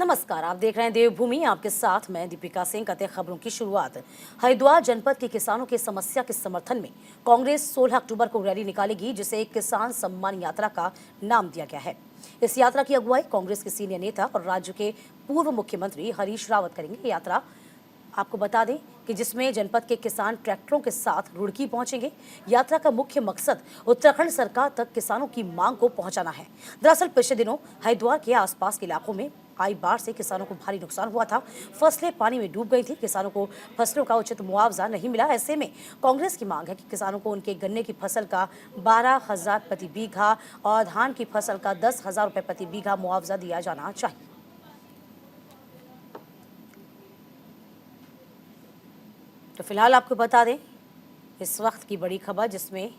नमस्कार, आप देख रहे हैं देवभूमि। आपके साथ मैं दीपिका सिंह। करते हैं खबरों की शुरुआत। हरिद्वार जनपद के किसानों की समस्या के समर्थन में कांग्रेस 16 अक्टूबर को रैली निकालेगी, जिसे एक किसान सम्मान यात्रा का नाम दिया गया है। इस यात्रा की अगुवाई कांग्रेस के सीनियर नेता और राज्य के पूर्व मुख्यमंत्री हरीश रावत करेंगे। यात्रा आपको बता दें कि जिसमें जनपद के किसान ट्रैक्टरों के साथ रुड़की पहुंचेंगे। यात्रा का मुख्य मकसद उत्तराखंड सरकार तक किसानों की मांग को पहुंचाना है। दरअसल पिछले दिनों हरिद्वार के आसपास के इलाकों में आई बाढ़ से किसानों को भारी नुकसान हुआ था। फसलें पानी में डूब गई थी। किसानों को फसलों का उचित मुआवजा नहीं मिला। ऐसे में कांग्रेस की मांग है कि किसानों को उनके गन्ने की फसल का 12,000 प्रति बीघा और धान की फसल का 10,000 रुपये प्रति बीघा मुआवजा दिया जाना चाहिए। तो फिलहाल आपको बता दें इस वक्त की बड़ी खबर, जिसमें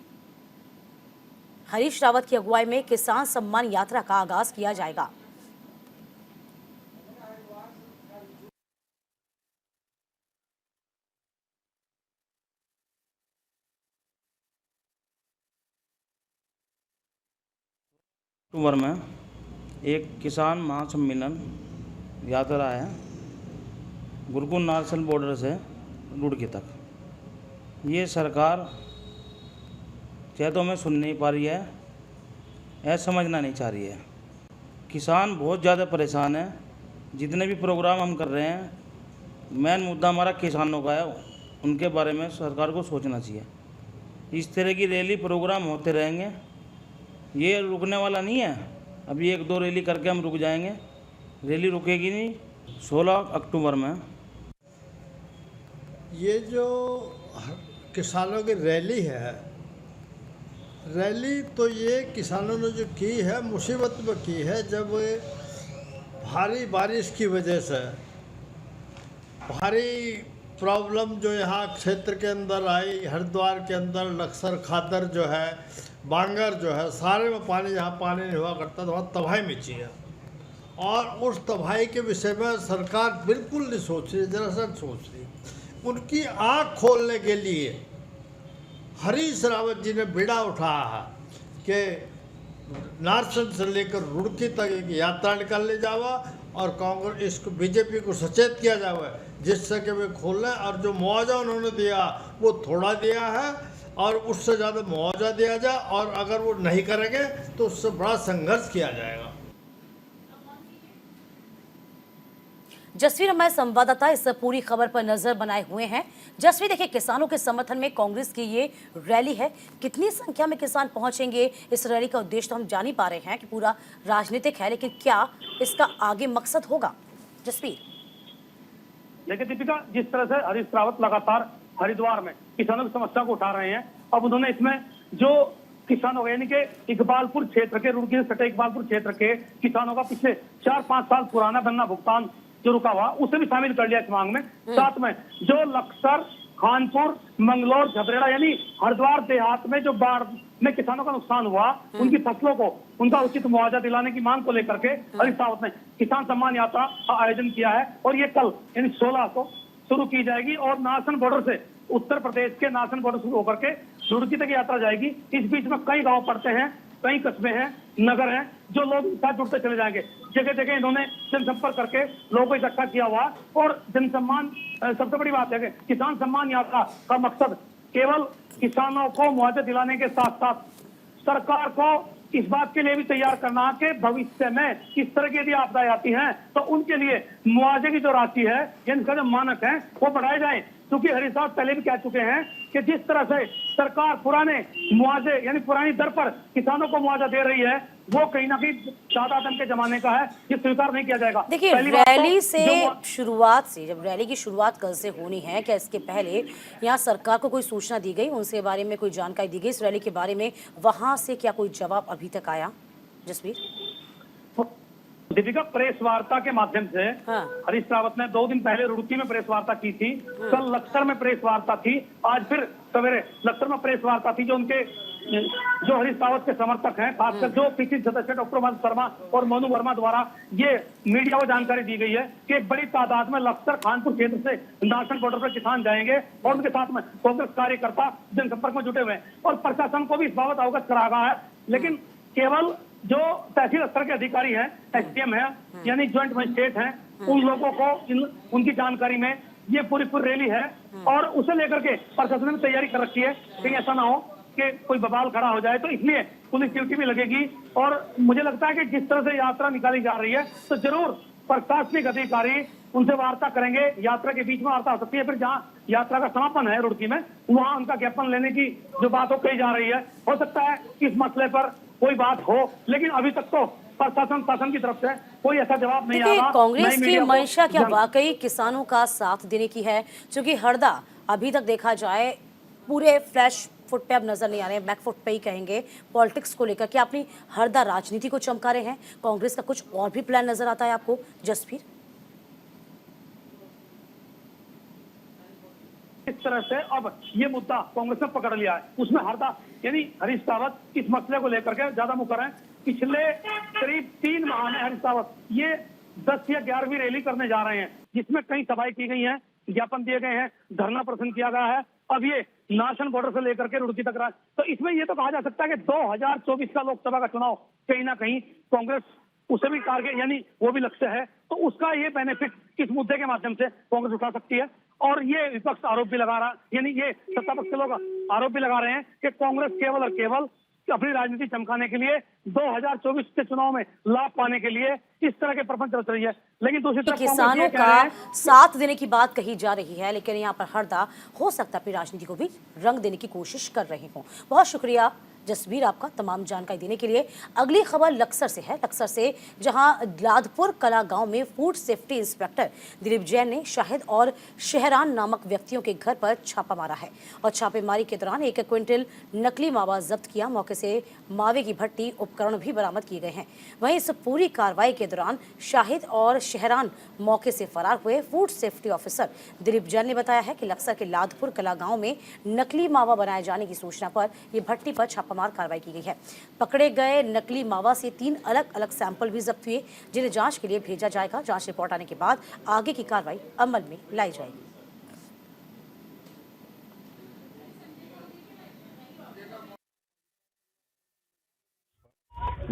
हरीश रावत की अगुवाई में किसान सम्मान यात्रा का आगाज किया जाएगा। अक्टूबर में एक किसान महासम्मेलन यात्रा है गुरुकुल नारसल बॉर्डर से रुड़की तक। ये सरकार चाहे में सुन नहीं पा रही है, ऐसा समझना नहीं चाह रही है। किसान बहुत ज़्यादा परेशान है। जितने भी प्रोग्राम हम कर रहे हैं, मेन मुद्दा हमारा किसानों का है। उनके बारे में सरकार को सोचना चाहिए। इस तरह की रैली प्रोग्राम होते रहेंगे, ये रुकने वाला नहीं है। अभी 1-2 रैली करके हम रुक जाएंगे, रैली रुकेगी नहीं। 16 अक्टूबर में ये जो किसानों की रैली है, रैली तो ये किसानों ने जो की है मुसीबत में की है। जब भारी बारिश की वजह से भारी प्रॉब्लम जो यहाँ क्षेत्र के अंदर आई, हरिद्वार के अंदर लक्सर खातर जो है, बांगर जो है, सारे में पानी, जहाँ पानी नहीं हुआ करता था वहाँ तबाही मची है। और उस तबाही के विषय में सरकार बिल्कुल नहीं सोच रही, जरा सा सोच रही। उनकी आँख खोलने के लिए हरीश रावत जी ने बीड़ा उठाया है कि नारसन से लेकर रुड़की तक एक यात्रा निकालने जावा और कांग्रेस इसको बीजेपी को सचेत किया जावे, जिससे कि वे खोल लें। और जो मुआवजा उन्होंने दिया वो थोड़ा दिया है और उससे ज़्यादा मुआवजा दिया जाए, और अगर वो नहीं करेंगे तो उससे बड़ा संघर्ष किया जाएगा। जसवीर हमारे संवाददाता इस पूरी खबर पर नजर बनाए हुए हैं। जसवीर, देखिए किसानों के समर्थन में कांग्रेस की ये रैली है। कितनी संख्या में किसान पहुंचेंगे? इस रैली का उद्देश्य तो हम जान ही पा रहे हैं कि पूरा राजनीतिक है, लेकिन क्या इसका आगे मकसद होगा? जसवीर, देखिए दीपिका, जिस तरह से हरीश रावत लगातार हरिद्वार में किसानों की समस्या को उठा रहे हैं, अब उन्होंने इसमें जो किसानों का यानी कि इकबालपुर क्षेत्र के, रुड़की से सटे इकबालपुर क्षेत्र के किसानों का पिछले 4-5 साल पुराना गन्ना भुगतान जो रुका हुआ, उसे भी शामिल कर लिया इस मांग में। साथ में जो लक्सर, खानपुर, मंगलौर, झबरेड़ा यानी हरिद्वार देहात में जो बाढ़ में किसानों का नुकसान हुआ, उनकी फसलों को उनका उचित मुआवजा दिलाने की मांग को लेकर के हरीश रावत ने किसान सम्मान यात्रा का आयोजन किया है। और ये कल यानी 16 को शुरू की जाएगी और नारसन बॉर्डर से, उत्तर प्रदेश के नारसन बॉर्डर शुरू होकर के रुड़की तक यात्रा जाएगी। इस बीच में कई गांव पड़ते हैं, कई कस्बे हैं, नगर हैं, जो लोग साथ जुड़ते चले जाएंगे। जगह जगह इन्होंने जनसंपर्क करके लोगों को इकट्ठा किया हुआ। और जनसम्मान, सबसे बड़ी बात है कि किसान सम्मान यात्रा का मकसद केवल किसानों को मुआवजा दिलाने के साथ साथ सरकार को इस बात के लिए भी तैयार करना कि भविष्य में इस तरह की यदि आपदाएं आती हैं तो उनके लिए मुआवजे की जो राशि है, इनका जो मानक है, वो बढ़ाए जाए। क्योंकि हरीश रावत पहले भी कह चुके हैं कि जिस तरह से सरकार पुराने मुआवजे यानी पुरानी दर पर किसानों को मुआवजा दे रही है, वो कहीं ना कहीं सादा धन के जमाने का है, ये स्वीकार नहीं किया जाएगा। देखिए रैली से शुरुआत से, जब रैली की शुरुआत कल से होनी है, क्या इसके पहले यहाँ सरकार को कोई सूचना दी गई, उनसे बारे में कोई जानकारी दी गई इस रैली के बारे में? वहां से क्या कोई जवाब अभी तक आया? जसवीर, दीपिका, प्रेस वार्ता के माध्यम से हरीश रावत ने 2 दिन पहले रुड़की में प्रेस वार्ता की थी, कल लक्सर में प्रेस वार्ता थी, आज फिर सवेरे लक्सर में प्रेस वार्ता थी। जो हरीश रावत के समर्थक हैं, खासकर जो पीसीसी सदस्य डॉक्टर मधु शर्मा और मनु वर्मा द्वारा ये मीडिया को जानकारी दी गई है कि बड़ी तादाद में लक्सर, खानपुर क्षेत्र से नारसन बॉर्डर पर किसान जाएंगे और उनके साथ में कांग्रेस कार्यकर्ता जनसंपर्क में जुटे हुए हैं और प्रशासन को भी इस बाबत अवगत करा गया है। लेकिन केवल जो तहसील स्तर के अधिकारी हैं, एसडीएम है, यानी ज्वाइंट मजिस्ट्रेट हैं, उन लोगों को उनकी जानकारी में ये पूरी रैली है और उसे लेकर के प्रशासन ने तैयारी कर रखी है कहीं ऐसा ना हो कि कोई बवाल खड़ा हो जाए, तो इसलिए पुलिस ड्यूटी भी लगेगी। और मुझे लगता है कि जिस तरह से यात्रा निकाली जा रही है तो जरूर प्रशासनिक अधिकारी उनसे वार्ता करेंगे। यात्रा के बीच में वार्ता हो सकती है, फिर जहां यात्रा का समापन है रुड़की में, वहां उनका ज्ञापन लेने की जो बात हो कही जा रही है। हो सकता है इस मसले पर कोई बात हो, लेकिन अभी तक तो प्रशासन शासन की तरफ से कोई ऐसा जवाब नहीं आ देखिए, रहा। कांग्रेस की मीडिया को मंशा क्या जन- वाकई किसानों का साथ देने की है? क्योंकि हरदा अभी तक देखा जाए पूरे फ्लैश फुट पे अब नजर नहीं आ रहे हैं, बैक फुट पे ही कहेंगे पॉलिटिक्स को लेकर कि अपनी हरदा राजनीति को चमका रहे हैं। कांग्रेस का कुछ और भी प्लान नजर आता है आपको जसवीर? इस तरह से अब ये मुद्दा कांग्रेस ने पकड़ लिया है, उसमें हरदा यानी हरीश रावत इस मसले को लेकर के ज्यादा मुकर हैं। पिछले करीब 3 माह में हरीश रावत ये 10 या 11वीं रैली करने जा रहे हैं, जिसमें कई सभाएं की गई हैं, ज्ञापन दिए गए हैं, धरना प्रदर्शन किया गया है। अब ये नाशन बॉर्डर से लेकर के रुड़की तक रहा, तो इसमें ये तो कहा जा सकता है कि 2024 का लोकसभा का चुनाव कहीं ना कहीं कांग्रेस उसे भी टारगेट यानी वो भी लक्ष्य है, तो उसका ये बेनिफिट इस मुद्दे के माध्यम से कांग्रेस उठा सकती है। और ये विपक्ष आरोप भी लगा रहा, यानी ये सत्ता पक्ष के लोग आरोप भी लगा रहे हैं कि कांग्रेस केवल और केवल अपनी राजनीति चमकाने के लिए 2024 के चुनाव में लाभ पाने के लिए इस तरह के प्रपंच रच रही है। लेकिन दूसरी तरफ किसानों कांग्रेस ये कह रहे का हैं साथ देने की बात कही जा रही है, लेकिन यहाँ पर हरदा हो सकता है अपनी राजनीति को भी रंग देने की कोशिश कर रहे हों। बहुत शुक्रिया जसवीर आपका तमाम जानकारी देने के लिए। अगली खबर लक्सर से है, लक्सर से जहां लादपुर कला गांव में food safety inspector Dilip Jain ने शाहिद और शहरान नामक व्यक्तियों के घर पर छापा मारा है और छापेमारी के दौरान 1 क्विंटल नकली मावा जब्त किया। मौके से मावे की भट्टी उपकरण भी बरामद किए गए हैं। वहीं इस पूरी कार्रवाई के दौरान शाहिद और शहरान मौके से फरार हुए। Food safety officer Dilip Jain ने बताया है कि लक्सर के लादपुर कला गांव में नकली मावा बनाए जाने की सूचना पर यह भट्टी पर छापामार कार्रवाई की गई है। पकड़े गए नकली मावा से 3 अलग अलग सैंपल भी जब्त हुए, जिन्हें जांच के लिए भेजा जाएगा। जांच रिपोर्ट आने के बाद आगे की कार्रवाई अमल में लाई जाएगी।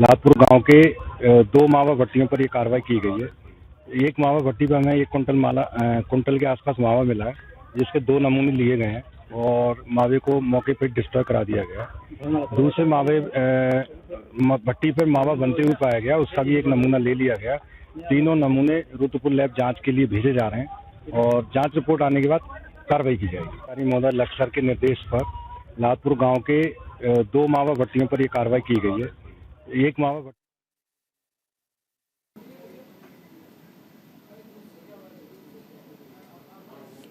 लादपुर गांव के 2 मावा भट्टियों पर ये कार्रवाई की गई है। एक मावा भट्टी पर हमें 1 कुंटल के आसपास मावा मिला है, जिसके 2 नमूने लिए गए हैं और मावे को मौके पर डिस्ट्रॉय करा दिया गया। दूसरे मावे भट्टी पर मावा बनते हुए पाया गया, उसका भी 1 नमूना ले लिया गया। तीनों नमूने रुद्रपुर लैब जांच के लिए भेजे जा रहे हैं और जांच रिपोर्ट आने के बाद कार्रवाई की जाएगी। महोदय लक्सर के निर्देश पर लादपुर गाँव के 2 मावा भट्टियों पर यह कार्रवाई की गई है। एक मावा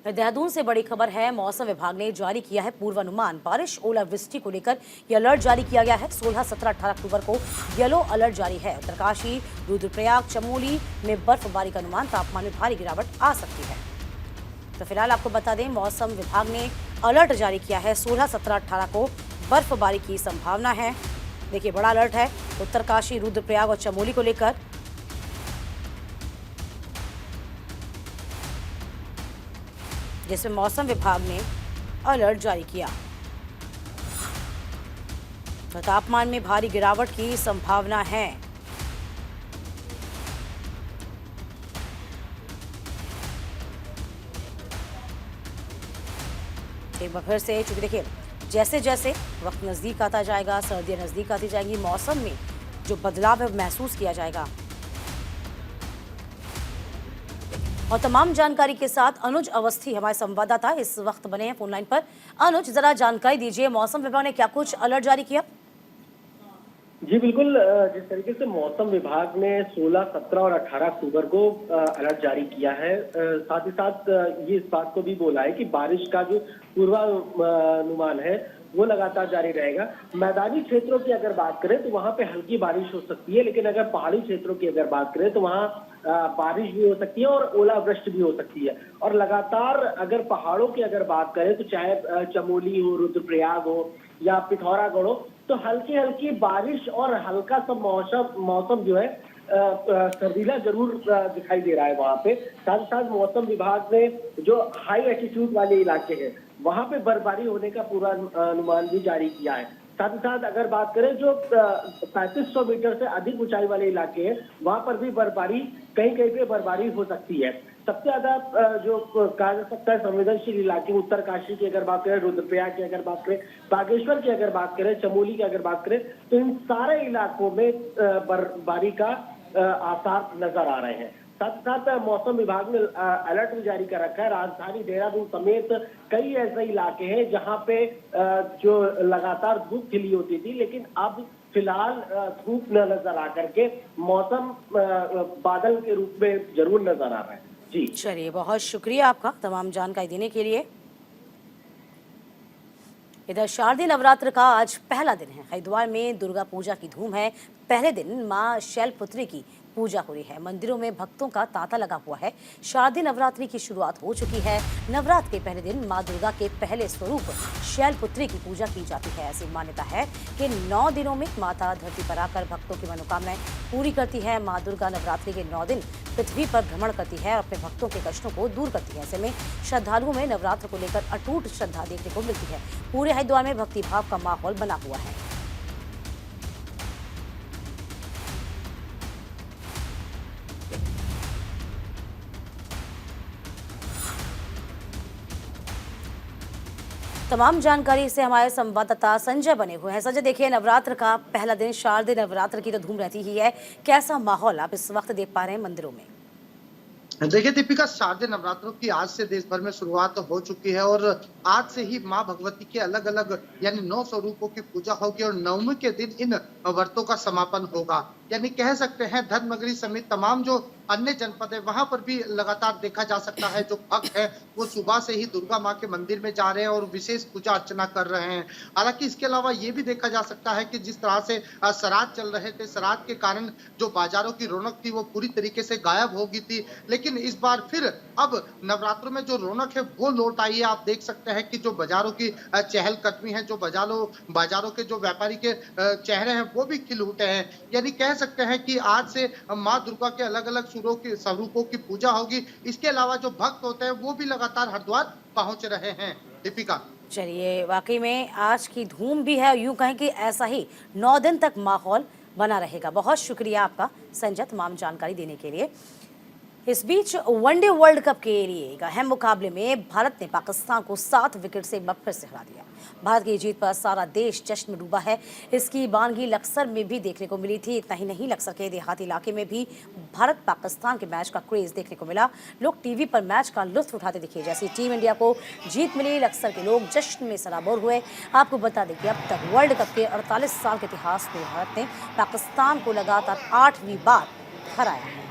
देहरादून से बड़ी खबर है। मौसम विभाग ने जारी किया है पूर्वानुमान। बारिश ओलावृष्टि को लेकर यह अलर्ट जारी किया गया है। 16, 17, 18 अक्टूबर को येलो अलर्ट जारी है। उत्तरकाशी, रुद्रप्रयाग, चमोली में बर्फबारी का अनुमान। तापमान में भारी गिरावट आ सकती है। तो फिलहाल आपको बता दें, मौसम विभाग ने अलर्ट जारी किया है। 16, 17, 18 को बर्फबारी की संभावना है। देखिए, बड़ा अलर्ट है उत्तरकाशी, रुद्रप्रयाग और चमोली को लेकर। जिसमें मौसम विभाग ने अलर्ट जारी किया। तो तापमान में भारी गिरावट की संभावना है। एक बार फिर से, चूंकि देखिए जैसे जैसे वक्त नजदीक आता जाएगा, सर्दियां नजदीक आती जाएंगी, मौसम में जो बदलाव है महसूस किया जाएगा। और तमाम जानकारी के साथ अनुज अवस्थी हमारे संवाददाता इस वक्त बने हैं फोन लाइन पर। अनुज, जरा जानकारी दीजिए, मौसम विभाग ने क्या कुछ अलर्ट जारी किया? जी बिल्कुल, जिस तरीके से मौसम विभाग ने 16, 17 और 18 अक्टूबर को अलर्ट जारी किया है, साथ ही साथ ये इस बात को भी बोला है कि बारिश का जो पूर्वानुमान है वो लगातार जारी रहेगा। मैदानी क्षेत्रों की अगर बात करें तो वहां पे हल्की बारिश हो सकती है, लेकिन अगर पहाड़ी क्षेत्रों की अगर बात करें तो वहां बारिश भी हो सकती है और ओलावृष्टि भी हो सकती है। और लगातार अगर पहाड़ों की अगर बात करें तो चाहे चमोली हो, रुद्रप्रयाग हो या पिथौरागढ़ हो, तो हल्की हल्की बारिश और हल्का सा मौसम जो है सर्दीला जरूर दिखाई दे रहा है वहां पे। साथ ही साथ मौसम विभाग ने जो हाई एल्टीट्यूड वाले इलाके हैं वहां पे बर्फबारी होने का पूरा अनुमान भी जारी किया है। साथ ही साथ अगर बात करें जो 3500 मीटर से अधिक ऊंचाई वाले इलाके हैं, वहां पर भी बर्फबारी कहीं कहीं पे बर्फबारी हो सकती है। सबसे ज्यादा जो कहा जा सकता है संवेदनशील इलाके उत्तरकाशी की अगर बात करें, रुद्रप्रयाग की अगर बात करें, बागेश्वर की अगर बात करें, चमोली की अगर बात करें, तो इन सारे इलाकों में बर्फबारी का आसार नजर आ रहे हैं। साथ साथ मौसम विभाग ने अलर्ट भी जारी कर रखा है। राजधानी देहरादून समेत कई ऐसे इलाके हैं जहां पे जो लगातार धूप खिली होती थी, लेकिन अब फिलहाल धूप न नजर आ करके मौसम बादल के रूप में जरूर नजर आ रहा है। जी चलिए, बहुत शुक्रिया आपका तमाम जानकारी देने के लिए। इधर शारदीय नवरात्र का आज पहला दिन है। हरिद्वार में दुर्गा पूजा की धूम है। पहले दिन मां शैलपुत्री की पूजा हो रही है। मंदिरों में भक्तों का तांता लगा हुआ है। शारदीय नवरात्रि की शुरुआत हो चुकी है। नवरात्र के पहले दिन मां दुर्गा के पहले स्वरूप शैलपुत्री की पूजा की जाती है। ऐसी मान्यता है कि 9 दिनों में माता धरती पर आकर भक्तों की मनोकामनाएं पूरी करती है। मां दुर्गा नवरात्रि के 9 दिन पृथ्वी पर भ्रमण करती है और अपने भक्तों के कष्टों को दूर करती है। ऐसे में श्रद्धालुओं में नवरात्र को लेकर अटूट श्रद्धा देखने को मिलती है। पूरे हरिद्वार में भक्तिभाव का माहौल बना हुआ है। तमाम जानकारी से हमारे संवाददाता संजय बने हुए हैं। संजय, देखिए, नवरात्र का पहला दिन, शारदीय नवरात्र की तो धूम रहती ही है। कैसा माहौल आप इस वक्त देख पा रहे हैं मंदिरों में? देखिए दीपिका, शारदीय नवरात्रों की आज से देश भर में शुरुआत हो चुकी है और आज से ही मां भगवती के अलग अलग यानी 9 स्वरूपों की पूजा होगी और नवमी के दिन इन व्रतों का समापन होगा। यानी कह सकते हैं धर्मनगरी समेत तमाम जो अन्य जनपद है वहां पर भी लगातार देखा जा सकता है जो भक्त है वो सुबह से ही दुर्गा माँ के मंदिर में जा रहे हैं और विशेष पूजा अर्चना कर रहे हैं। हालांकि इसके अलावा ये भी देखा जा सकता है कि जिस तरह से श्राद्ध चल रहे थे, श्राद्ध के कारण जो बाजारों की रौनक थी वो पूरी तरीके से गायब हो गई थी, लेकिन इस बार फिर अब नवरात्रों में जो रौनक है वो लौट आई है। आप देख सकते हैं कि जो बाजारों की चहलकदमी है, जो बाजारों के जो व्यापारी के चेहरे हैं वो भी खिल उठे हैं। यानी कह सकते हैं कि आज से माँ दुर्गा के अलग अलग स्वरूपों की पूजा होगी। इसके अलावा जो भक्त होते हैं वो भी लगातार हरिद्वार पहुंच रहे हैं। दीपिका, चलिए, वाकई में आज की धूम भी है। यूं कहें कि ऐसा ही 9 दिन तक माहौल बना रहेगा। बहुत शुक्रिया आपका संजय तमाम जानकारी देने के लिए। इस बीच वनडे वर्ल्ड कप के लिए एक अहम मुकाबले में भारत ने पाकिस्तान को 7 विकेट से एक बार फिर से हरा दिया। भारत की जीत पर सारा देश जश्न में डूबा है। इसकी बानगी लक्सर में भी देखने को मिली थी। इतना ही नहीं, लक्सर के देहाती इलाके में भी भारत पाकिस्तान के मैच का क्रेज देखने को मिला। लोग टीवी पर मैच का लुत्फ उठाते दिखे। जैसी टीम इंडिया को जीत मिली, लक्सर के लोग जश्न में सराबोर हुए। आपको बता दें कि अब तक वर्ल्ड कप के 48 साल के इतिहास में भारत ने पाकिस्तान को लगातार 8वीं बार हराया है।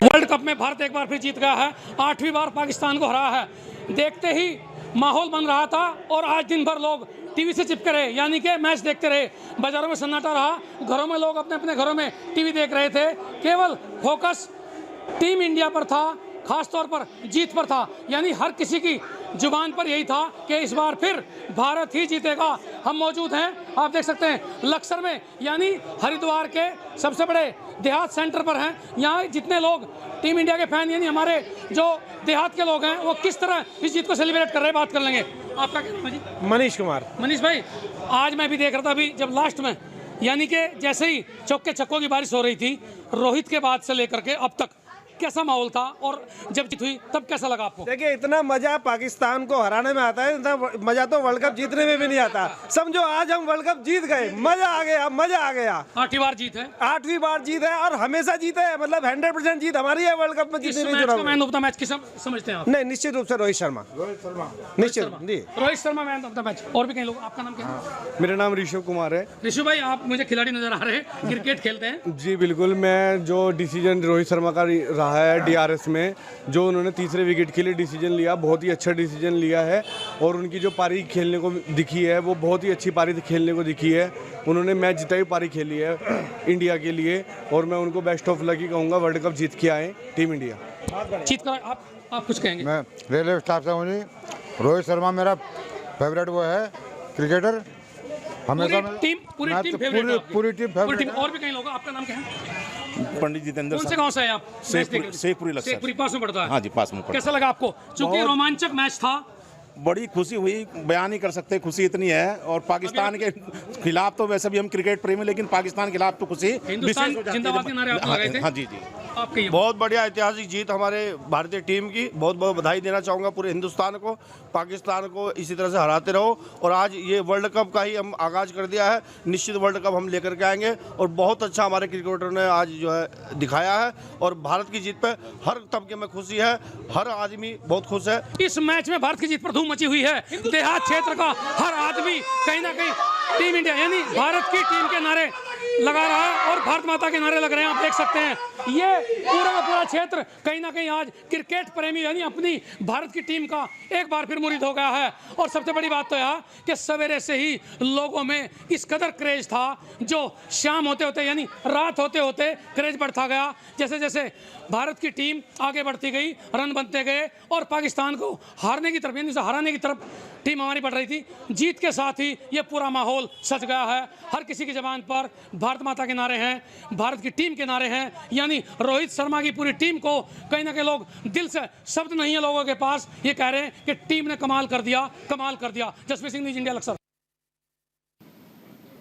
वर्ल्ड कप में भारत एक बार फिर जीत गया है। 8वीं बार पाकिस्तान को हराया है। देखते ही माहौल बन रहा था और आज दिन भर लोग टीवी से चिपके रहे, यानी कि मैच देखते रहे। बाजारों में सन्नाटा रहा, घरों में लोग अपने अपने घरों में टीवी देख रहे थे। केवल फोकस टीम इंडिया पर था, खास तौर पर जीत पर था। यानी हर किसी की जुबान पर यही था कि इस बार फिर भारत ही जीतेगा। हम मौजूद हैं, आप देख सकते हैं, लक्सर में, यानी हरिद्वार के सबसे बड़े देहात सेंटर पर हैं। यहाँ जितने लोग टीम इंडिया के फैन यानी हमारे जो देहात के लोग हैं वो किस तरह इस जीत को सेलिब्रेट कर रहे हैं, बात कर लेंगे। आपका क्या नाम है जी? मनीष कुमार। मनीष भाई, आज मैं भी देख रहा था अभी जब लास्ट में, यानी कि जैसे ही चौके छक्कों की बारिश हो रही थी, रोहित के बाद से लेकर के अब तक कैसा माहौल था और जब जीत हुई तब कैसा लगा आपको? देखिए, इतना मजा पाकिस्तान को हराने में आता है, इतना मजा तो वर्ल्ड कप जीतने में भी नहीं आता। समझो आज हम वर्ल्ड कप जीत गए, मजा आ गया, मजा आ गया। 8वीं बार जीत है। 8वीं बार जीत है और हमेशा जीते है, मतलब 100% जीत हमारी है वर्ल्ड कप में। इस मैच को मैन ऑफ द मैच किस समझते हैं आप? नहीं, निश्चित रूप से रोहित शर्मा। निश्चित जी, Rohit Sharma man of the match. और भी कई लोग। आपका नाम क्या है? मेरा नाम ऋषभ कुमार है। ऋषभ भाई, आप मुझे खिलाड़ी नजर आ रहे हैं, क्रिकेट खेलते हैं? जी बिल्कुल, मैं जो डिसीजन रोहित शर्मा का रहा रहा है डीआरएस में, जो उन्होंने तीसरे विकेट के लिए डिसीजन लिया, बहुत ही अच्छा डिसीजन लिया है। और उनकी जो पारी खेलने को दिखी है वो बहुत ही अच्छी पारी खेलने को दिखी है। उन्होंने मैच जिताई पारी खेली है इंडिया के लिए, और मैं उनको बेस्ट ऑफ लक ही कहूँगा। वर्ल्ड कप जीत के आए टीम इंडिया। जीत कर आप कुछ कहेंगे? मैं रेलवे स्टाफ से हूँ जी। रोहित शर्मा मेरा फेवरेट वो है क्रिकेटर, हमेशा पूरी टीम फेवरेट। और भी कई लोग, आपका नाम क्या है? पंडित जितेंद्र। कौन से गांव से है आप? शेखपुरी पास में पड़ता है। हाँ जी, पास में पड़ता है। कैसा लगा आपको? चूंकि रोमांचक मैच था, बड़ी खुशी हुई, बयान नहीं कर सकते, खुशी इतनी है। और पाकिस्तान के खिलाफ तो वैसे भी हम क्रिकेट प्रेमी, लेकिन पाकिस्तान के खिलाफ तो खुशी हिंदुस्तान जिंदाबाद के नारे आप लगा रहे थे। हाँ जी जी। आपके बहुत बढ़िया ऐतिहासिक जीत हमारे भारतीय टीम की, बहुत बहुत बधाई देना चाहूँगा पूरे हिंदुस्तान को। पाकिस्तान को इसी तरह से हराते रहो। और आज ये वर्ल्ड कप का ही हम आगाज़ कर दिया है, निश्चित वर्ल्ड कप हम लेकर के आएंगे। और बहुत अच्छा हमारे क्रिकेटर ने आज जो है दिखाया है, और भारत की जीत पे हर तबके में खुशी है, हर आदमी बहुत खुश है। इस मैच में भारत की जीत पर धूम मची हुई है। देहात क्षेत्र का हर आदमी कहीं ना कहीं टीम इंडिया यानी भारत की टीम के नारे लगा रहा है, और भारत माता के नारे लग रहे हैं। आप देख सकते हैं ये पूरा का पूरा क्षेत्र कहीं ना कहीं आज क्रिकेट प्रेमी यानी अपनी भारत की टीम का एक बार फिर मुरीद हो गया है। और सबसे बड़ी बात तो यह कि सवेरे से ही लोगों में इस कदर क्रेज था, जो शाम होते होते यानी रात होते होते क्रेज बढ़ता गया। जैसे जैसे भारत की टीम आगे बढ़ती गई, रन बनते गए, और पाकिस्तान को हारने की तरफ यानी हराने की तरफ टीम हमारी बढ़ रही थी। जीत के साथ ही ये पूरा माहौल सज गया है। हर किसी की ज़बान पर भारत माता के नारे हैं, भारत की टीम के नारे हैं। यानी रोहित शर्मा की पूरी टीम को कहीं ना कहीं लोग दिल से, शब्द नहीं है लोगों के पास, ये कह रहे हैं कि टीम ने कमाल कर दिया, कमाल कर दिया। Jaspreet Singh News India Laksar.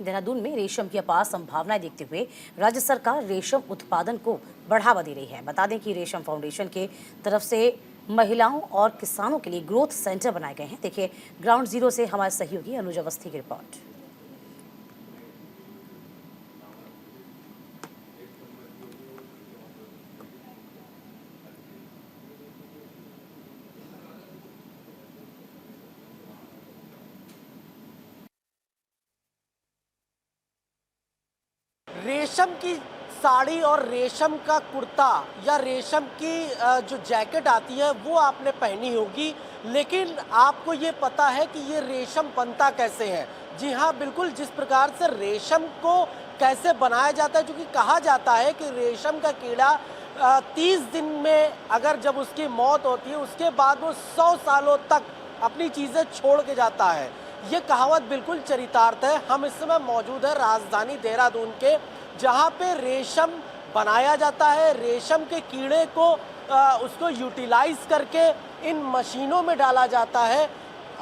देहरादून में रेशम की अपार संभावनाएं देखते हुए राज्य सरकार रेशम उत्पादन को बढ़ावा दे रही है। बता दें कि रेशम फाउंडेशन के तरफ से महिलाओं और किसानों के लिए ग्रोथ सेंटर बनाए गए हैं। देखिए ग्राउंड जीरो से हमारे सहयोगी अनुज अवस्थी की रिपोर्ट। रेशम की साड़ी और रेशम का कुर्ता या रेशम की जो जैकेट आती है वो आपने पहनी होगी, लेकिन आपको ये पता है कि ये रेशम बनता कैसे है? जी हाँ, बिल्कुल। जिस प्रकार से रेशम को कैसे बनाया जाता है, क्योंकि कहा जाता है कि रेशम का कीड़ा 30 दिन में अगर जब उसकी मौत होती है उसके बाद वो 100 सालों तक अपनी चीज़ें छोड़ के जाता है। ये कहावत बिल्कुल चरितार्थ है। हम इस समय मौजूद है राजधानी देहरादून के, जहाँ पे रेशम बनाया जाता है। रेशम के कीड़े को उसको यूटिलाइज करके इन मशीनों में डाला जाता है,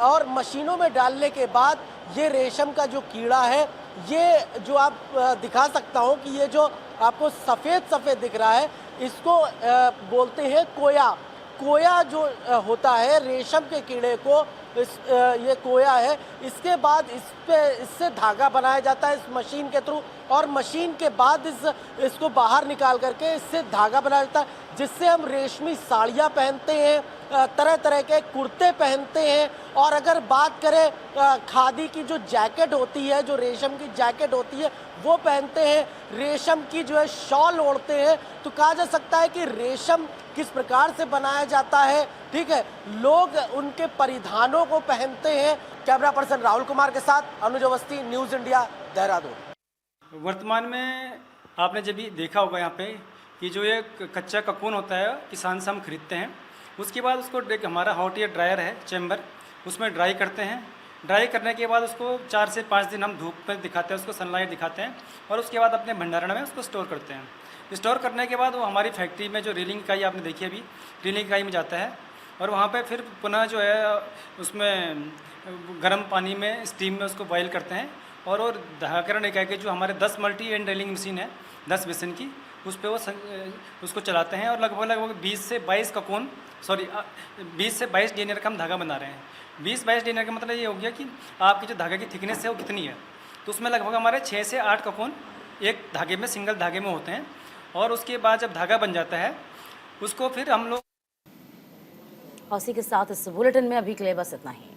और मशीनों में डालने के बाद ये रेशम का जो कीड़ा है, ये जो आप दिखा सकता हूँ कि ये जो आपको सफ़ेद सफ़ेद दिख रहा है, इसको बोलते हैं कोया। कोया जो होता है रेशम के कीड़े को, ये कोया है। इसके बाद इससे धागा बनाया जाता है इस मशीन के थ्रू, और मशीन के बाद इसको बाहर निकाल करके इससे धागा बनाया जाता है, जिससे हम रेशमी साड़ियाँ पहनते हैं, तरह तरह के कुर्ते पहनते हैं। और अगर बात करें खादी की जो जैकेट होती है, जो रेशम की जैकेट होती है, वो पहनते हैं। रेशम की जो है शॉल ओढ़ते हैं। तो कहा जा सकता है कि रेशम किस प्रकार से बनाया जाता है, ठीक है, लोग उनके परिधानों को पहनते हैं। कैमरा पर्सन राहुल कुमार के साथ अनुज अवस्थी, न्यूज़ इंडिया, देहरादून। वर्तमान में आपने जब भी देखा होगा यहाँ पे कि जो ये कच्चा ककून होता है किसान से हम खरीदते हैं, उसके बाद उसको हमारा हॉट एयर ड्रायर है चैम्बर, उसमें ड्राई करते हैं। ड्राई करने के बाद उसको 4 से 5 दिन हम धूप में दिखाते हैं, उसको सनलाइट दिखाते हैं, और उसके बाद अपने भंडारण में उसको स्टोर करते हैं। स्टोर करने के बाद वो हमारी फैक्ट्री में जो रीलिंग इकाई आपने देखी अभी, रीलिंग इकाई में जाता है, और वहाँ पे फिर पुनः जो है उसमें गर्म पानी में स्टीम में उसको बॉयल करते हैं। और धागाकरण इकाई के जो हमारे 10 मल्टी एंड ड्रिलिंग मशीन है 10 बेसन की, उस पर वो उसको चलाते हैं, और लगभग 20 से 22 ककून 20 से 22 डिनर का हम धागा बना रहे हैं। 20-22 डिनर का मतलब ये हो गया कि आपकी जो धागे की थिकनेस है वो कितनी है। तो उसमें लगभग हमारे 6 से 8 ककून एक धागे में, सिंगल धागे में होते हैं। और उसके बाद जब धागा बन जाता है उसको फिर हम लोग। और इसी के साथ इस बुलेटिन में अभी के लिए बस इतना ही।